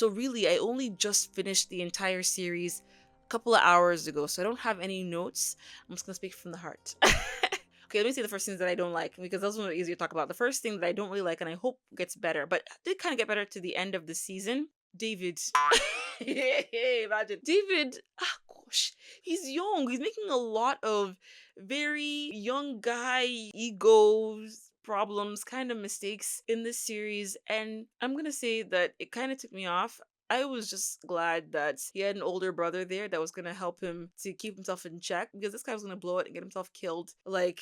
So really, I only just finished the entire series a couple of hours ago, so I don't have any notes. I'm just gonna speak from the heart. Okay, let me say the first things that I don't like, because those ones are easier to talk about. The first thing that I don't really like, and I hope gets better, but did kind of get better to the end of the season. David. Imagine. David, gosh, he's young. He's making a lot of very young guy egos problems, kind of mistakes in this series. And I'm going to say that it kind of took me off. I was just glad that he had an older brother there that was going to help him to keep himself in check, because this guy was going to blow it and get himself killed like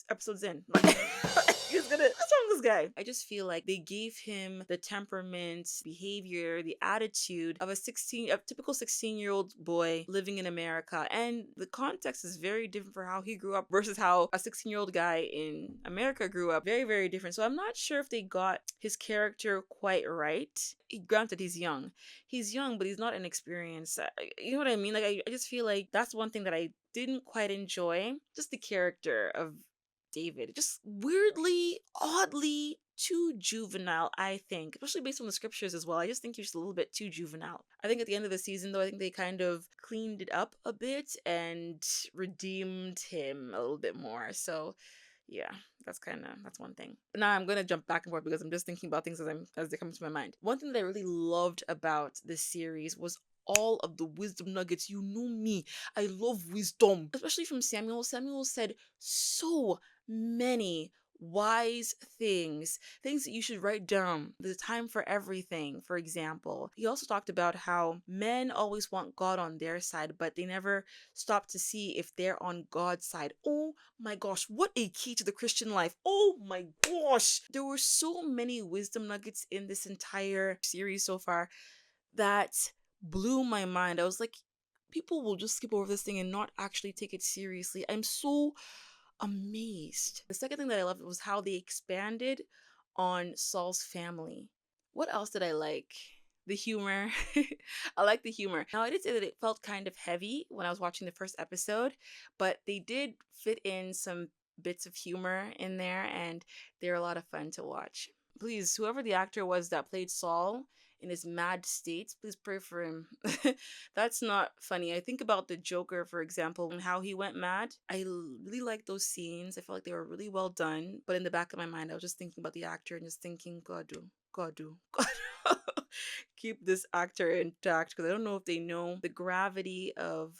episodes in. Like, what's wrong with this guy? I just feel like they gave him the temperament, behavior, the attitude of a typical 16-year-old boy living in America. And the context is very different for how he grew up versus how a 16-year-old guy in America grew up. Very, very different. So I'm not sure if they got his character quite right. Granted, he's young. He's young, but he's not inexperienced. You know what I mean? Like, I just feel like that's one thing that I didn't quite enjoy. Just the character of David. Just weirdly, oddly too juvenile, I think. Especially based on the scriptures as well. I just think he's just a little bit too juvenile. I think at the end of the season, though, I think they kind of cleaned it up a bit and redeemed him a little bit more. So yeah, that's one thing. But now I'm gonna jump back and forth because I'm just thinking about things as they come to my mind. One thing that I really loved about this series was all of the wisdom nuggets. You know me, I love wisdom, especially from Samuel. Samuel said so many wise things that you should write down. There's a time for everything. For example, he also talked about how men always want God on their side, but they never stop to see if they're on God's side. Oh my gosh, what a key to the Christian life. Oh my gosh, there were so many wisdom nuggets in this entire series so far that blew my mind. I was like, people will just skip over this thing and not actually take it seriously. I'm so amazed. The second thing that I loved was how they expanded on Saul's family. What else did I like? The humor. I like the humor. Now, I did say that it felt kind of heavy when I was watching the first episode, but they did fit in some bits of humor in there, and they're a lot of fun to watch. Please, whoever the actor was that played Saul in his mad states, please pray for him. That's not funny. I think about the Joker, for example, and how he went mad. I really like those scenes. I felt like they were really well done. But in the back of my mind, I was just thinking about the actor and just thinking, God do. Keep this actor intact, because I don't know if they know the gravity of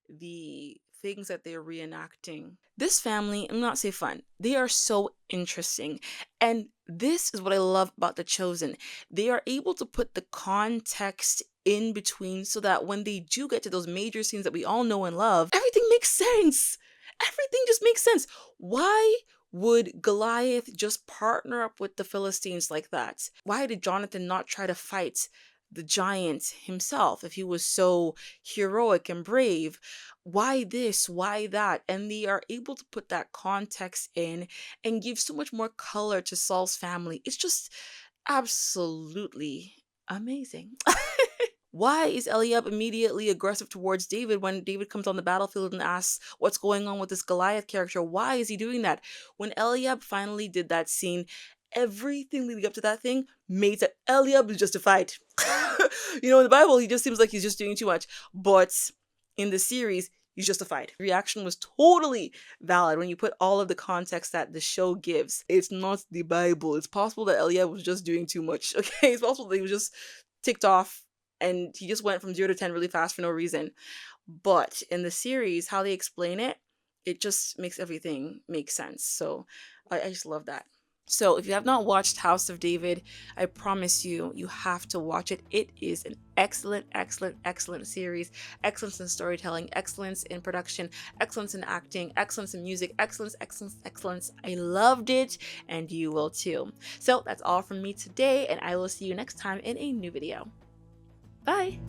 the things that they're reenacting. This family, I'm not say fun, they are so interesting. And this is what I love about The Chosen. They are able to put the context in between so that when they do get to those major scenes that we all know and love, everything makes sense. Everything just makes sense. Why would Goliath just partner up with the Philistines like that? Why did Jonathan not try to fight the giant himself if he was so heroic and brave? Why this? Why that? And they are able to put that context in and give so much more color to Saul's family. It's just absolutely amazing. Why is Eliab immediately aggressive towards David when David comes on the battlefield and asks what's going on with this Goliath character? Why is he doing that? When Eliab finally did that scene, everything leading up to that thing made that Eliab is justified. In the Bible, he just seems like he's just doing too much. But in the series, he's justified. The reaction was totally valid when you put all of the context that the show gives. It's not the Bible. It's possible that Eliab was just doing too much. Okay, it's possible that he was just ticked off and he just went from 0 to 10 really fast for no reason. But in the series, how they explain it, it just makes everything make sense. So I just love that. So if you have not watched House of David, I promise you have to watch it. It is an excellent, excellent, excellent series. Excellence in storytelling, excellence in production, excellence in acting, excellence in music, excellence, excellence, excellence. I loved it, and you will too. So that's all from me today, and I will see you next time in a new video. Bye!